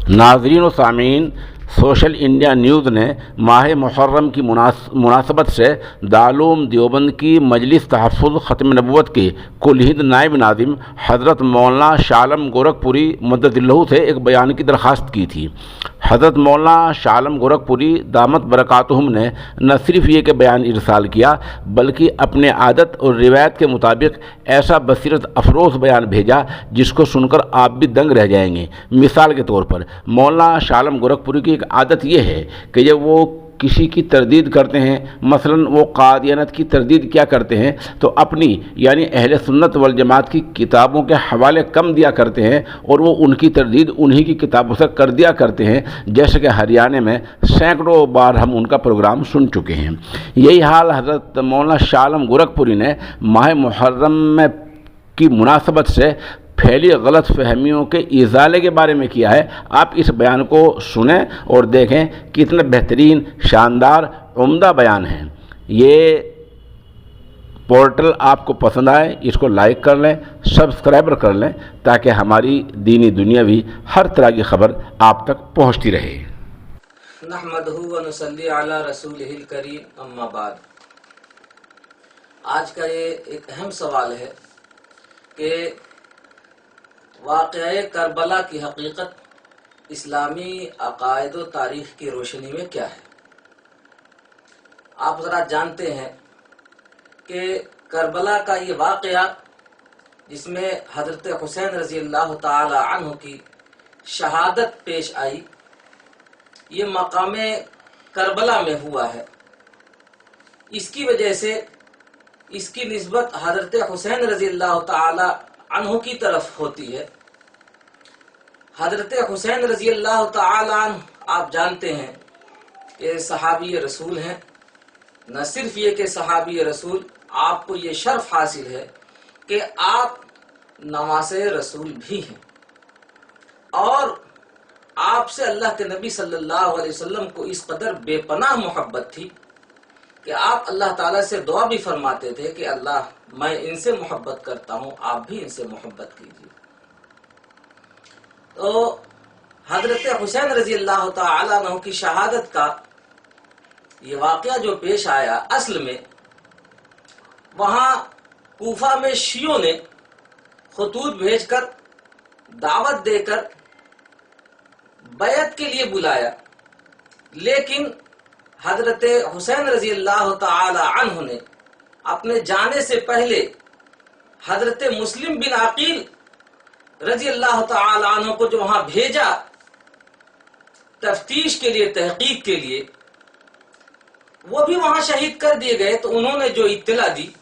नाज़रीन व सामीन, सोशल इंडिया न्यूज़ ने माह मुहर्रम की मुनासबत से दारूल देवबंद की मजलिस तहफ़्फ़ुज़ ख़त्म नबुव्वत के कुल हिंद नायब नाज़िम हज़रत मौलाना शाह आलम गोरखपुरी मद्ददिल्लहु से एक बयान की दरख्वास्त की थी। हज़रत मौलाना शाह आलम गोरखपुरी दामत बरकातुहुम ने न सिर्फ ये कि बयान इरसाल किया, बल्कि अपने आदत और रिवायत के मुताबिक ऐसा बसीरत अफरोज़ बयान भेजा जिसको सुनकर आप भी दंग रह जाएंगे। मिसाल के तौर पर मौलाना शाह आलम गोरखपुरी की एक आदत ये है कि जब वो किसी की तरदीद करते हैं, मसलन वो कादियानत की तरदीद क्या करते हैं, तो अपनी यानी अहले सुन्नत वल जमात की किताबों के हवाले कम दिया करते हैं और वो उनकी तरदीद उन्हीं की किताबों से कर दिया करते हैं, जैसे कि हरियाणा में सैकड़ों बार हम उनका प्रोग्राम सुन चुके हैं। यही हाल हज़रत मौलाना शाह आलम गोरखपुरी ने माह मुहर्रम की मुनासबत से फैली गलत फहमियों के इज़ाले के बारे में किया है। आप इस बयान को सुनें और देखें कितना बेहतरीन, शानदार, उम्दा बयान है। ये पोर्टल आपको पसंद आए, इसको लाइक कर लें, सब्सक्राइबर कर लें, ताकि हमारी दीनी दुनियावी हर तरह की खबर आप तक पहुंचती रहे। नहमदुहु व नुसल्ली अला रसूलिहिल करीम, अम्मा बाद। आज का ये एक अहम सवाल है कि वाक़या करबला की हकीकत इस्लामी अकायद व तारीख़ की रोशनी में क्या है। आप ज़रा जानते हैं कि करबला का ये वाक़या जिसमें हज़रत हुसैन रज़ी अल्लाह ताला अन्हु की शहादत पेश आई, ये मकामे करबला में हुआ है। इसकी वजह से इसकी निस्बत हज़रत हुसैन रज़ी अल्लाह ताला अन्हु की तरफ होती है। हज़रत हुसैन रज़ी अल्लाह ताला अन्हु आप जानते हैं कि सहाबी रसूल हैं। न सिर्फ ये कि सहाबी रसूल, आपको ये शर्फ हासिल है कि आप नवासे रसूल भी हैं और आपसे अल्लाह के नबी सल्लल्लाहु अलैहि वसल्लम को इस कदर बेपनाह मोहब्बत थी कि आप अल्लाह ताला से दुआ भी फरमाते थे कि अल्लाह, मैं इनसे मोहब्बत करता हूँ, आप भी इनसे मोहब्बत कीजिए। तो हजरत हुसैन रजी अल्लाह ताला अन्हु की शहादत का ये वाक़या जो पेश आया, असल में वहाँ कूफा में शियों ने खतूत भेजकर दावत देकर बैत के लिए बुलाया, लेकिन हजरत हुसैन रजी अल्लाह ताला अन्हु ने अपने जाने से पहले हजरत मुस्लिम बिन अकील रजी अल्लाह ताला अन्हु को जो वहां भेजा तफ्तीश के लिए, तहकीक के लिए, वो भी वहां शहीद कर दिए गए। तो उन्होंने जो इत्तला दी,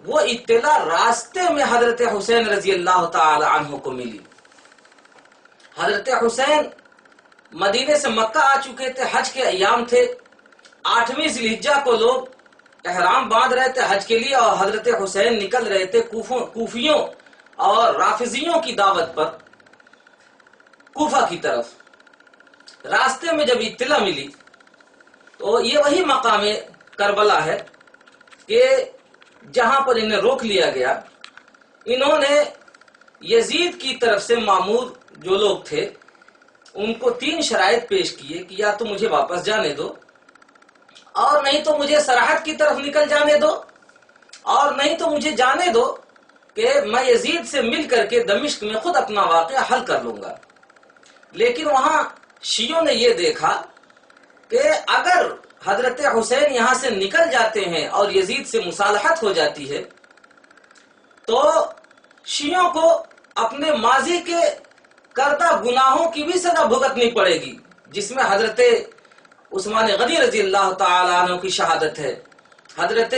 वो इत्तला रास्ते में हजरत हुसैन रजी अल्लाह ताला अन्हु को मिली। हजरत हुसैन मदीने से मक्का आ चुके थे, हज के अयाम थे। 8वीं ज़िलहिज्जा को लोग एहराम बांध रहे थे हज के लिए और हजरत हुसैन निकल रहे थे कूफियों और राफिजियों की दावत पर कूफा की तरफ। रास्ते में जब इत्तला मिली तो ये वही मकाम करबला है कि जहां पर इन्हें रोक लिया गया। इन्होंने यजीद की तरफ से मामूर जो लोग थे उनको 3 शराइत पेश किए कि या तो मुझे वापस जाने दो, और नहीं तो मुझे सरहद की तरफ निकल जाने दो, और नहीं तो मुझे जाने दो कि मैं यजीद से मिल करके दमिश्क में खुद अपना वाक़या हल कर लूंगा। लेकिन वहां शियों ने यह देखा कि अगर हजरत हुसैन यहां से निकल जाते हैं और यजीद से मुसालहत हो जाती है तो शियों को अपने माजी के करदा गुनाहों की भी सजा भुगतनी पड़ेगी, जिसमें हजरत उस्मान गनी रजी अल्लाह ताला अन्हु की शहादत है, हजरत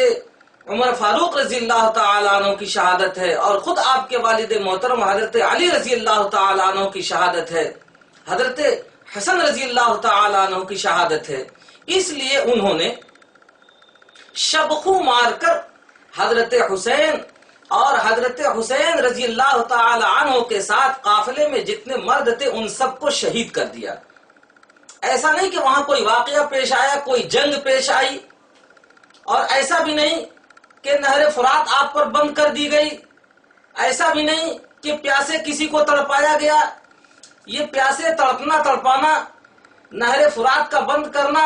उमर फारूक रजी अल्लाह ताला अन्हु की शहादत है, और खुद आपके वालिद मोहतरम हजरत अली रजी अल्लाह ताला अन्हु की शहादत है, हजरत हसन रजी अल्लाह ताला अन्हु की शहादत है। इसलिए उन्होंने शबखू मारकर हजरत हुसैन और हजरत हुसैन रजी अल्लाह ताला अन्हु के साथ काफिले में जितने मर्द थे उन सबको शहीद कर दिया। ऐसा नहीं कि वहां कोई वाकया पेश आया, कोई जंग पेश आई, और ऐसा भी नहीं कि नहर फुरात आप पर बंद कर दी गई, ऐसा भी नहीं कि प्यासे किसी को तड़पाया गया, یہ پیاسے تڑپنا تڑپانا، نہر فرات کا بند کرنا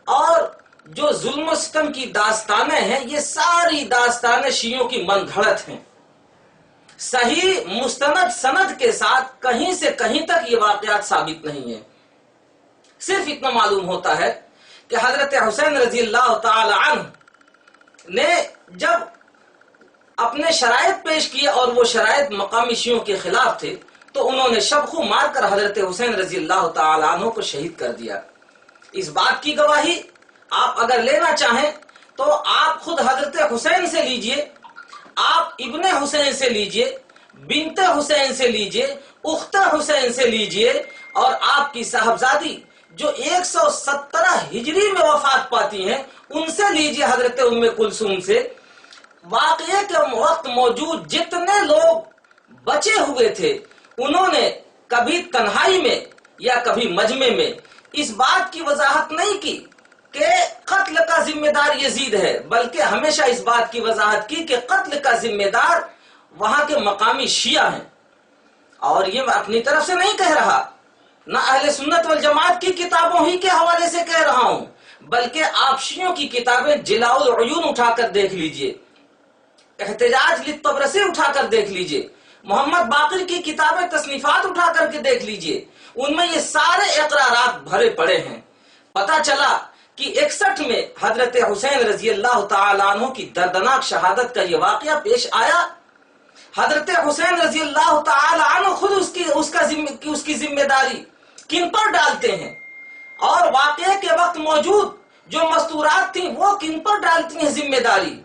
اور جو ظلم و ستم کی داستانیں ہیں، یہ ساری داستانیں شیعوں کی من گھڑت ہیں۔ صحیح مستند سند کے ساتھ کہیں سے کہیں تک یہ واقعات ثابت نہیں ہیں۔ صرف اتنا معلوم ہوتا ہے کہ حضرت حسین رضی اللہ تعالی عنہ نے جب اپنے شرائط پیش کیے اور وہ شرائط مقامی شیعوں کے خلاف تھے تو انہوں نے شبخو مار کر حضرت حسین رضی اللہ تعالی عنہ کو شہید کر دیا۔ اس بات کی گواہی آپ اگر لینا چاہیں تو آپ خود حضرت حسین سے لیجئے، آپ ابن حسین سے لیجئے، بنت حسین سے لیجئے، اخت حسین سے لیجئے، اور آپ کی صاحبزادی جو 117 ہجری میں وفات پاتی ہیں ان سے لیجئے، حضرت ام کلثوم سے۔ واقعے کے وقت موجود جتنے لوگ بچے ہوئے تھے انہوں نے کبھی تنہائی میں یا کبھی مجمع میں اس بات کی وضاحت نہیں کی کہ قتل کا ذمہ دار یزید ہے، بلکہ ہمیشہ اس بات کی وضاحت کی کہ قتل کا ذمہ دار وہاں کے مقامی شیعہ ہیں۔ اور یہ میں اپنی طرف سے نہیں کہہ رہا، نہ اہل سنت والجماعت کی کتابوں ہی کے حوالے سے کہہ رہا ہوں، بلکہ آپ شیعوں کی کتابیں جلاء العیون اٹھا کر دیکھ لیجئے، احتجاج للطبرسی اٹھا کر دیکھ لیجئے، محمد باقر کی کتابیں تصنیفات اٹھا کر کے دیکھ لیجئے، ان میں یہ سارے اقرارات بھرے پڑے ہیں۔ پتہ چلا کہ 61 میں حضرت حسین رضی اللہ تعالی عنہ کی دردناک شہادت کا یہ واقعہ پیش آیا۔ حضرت حسین رضی اللہ تعالی عنہ خود اس کی ذمہ داری کن پر ڈالتے ہیں، اور واقعے کے وقت موجود جو مستورات تھیں وہ کن پر ڈالتی ہیں ذمہ داری،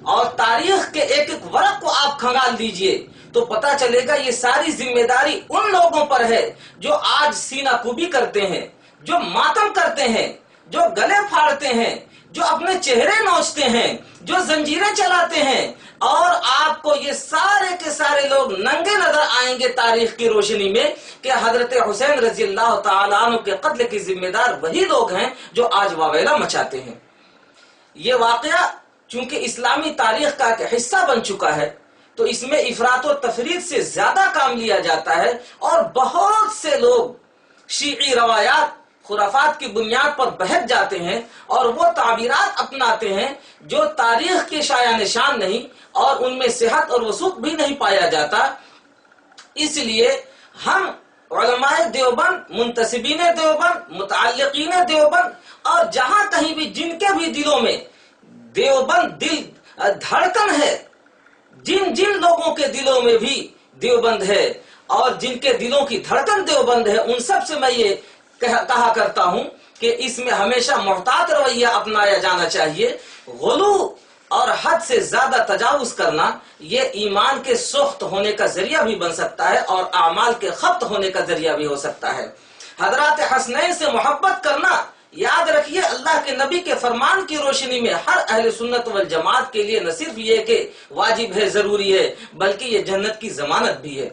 اور تاریخ کے ایک ایک ورق کو آپ کھنگال دیجئے تو پتا چلے گا یہ ساری ذمہ داری ان لوگوں پر ہے جو آج سینہ کوبی کرتے ہیں، جو ماتم کرتے ہیں، جو گلے پھاڑتے ہیں، جو اپنے چہرے نوچتے ہیں، جو زنجیریں چلاتے ہیں، اور آپ کو یہ سارے کے سارے لوگ ننگے نظر آئیں گے تاریخ کی روشنی میں کہ حضرت حسین رضی اللہ تعالیٰ عنہ کے قتل کی ذمہ دار وہی لوگ ہیں جو آج واویلا مچاتے ہیں۔ یہ واقعہ چونکہ اسلامی تاریخ کا ایک حصہ بن چکا ہے تو اس میں افراط و تفرید سے زیادہ کام لیا جاتا ہے، اور بہت سے لوگ شیعی روایات خرافات کی بنیاد پر بہک جاتے ہیں اور وہ تعبیرات اپناتے ہیں جو تاریخ کے شایع نشان نہیں اور ان میں صحت اور وثوق بھی نہیں پایا جاتا۔ اس لیے ہم علماء دیوبند، منتسبین دیوبند، متعلقین دیوبند، اور جہاں کہیں بھی جن کے بھی دلوں میں دیوبند دل دھڑکن ہے، جن لوگوں کے دلوں میں بھی دیوبند ہے اور جن کے دلوں کی دھڑکن دیوبند ہے، ان سب سے میں یہ کہا کرتا ہوں کہ اس میں ہمیشہ محتاط رویہ اپنایا جانا چاہیے۔ غلو اور حد سے زیادہ تجاوز کرنا یہ ایمان کے سخت ہونے کا ذریعہ بھی بن سکتا ہے اور اعمال کے خبت ہونے کا ذریعہ بھی ہو سکتا ہے۔ حضرات حسنین سے محبت کرنا، یاد رکھیے، اللہ کے نبی کے فرمان کی روشنی میں ہر اہل سنت والجماعت کے لیے نہ صرف یہ کہ واجب ہے، ضروری ہے، بلکہ یہ جنت کی ضمانت بھی ہے۔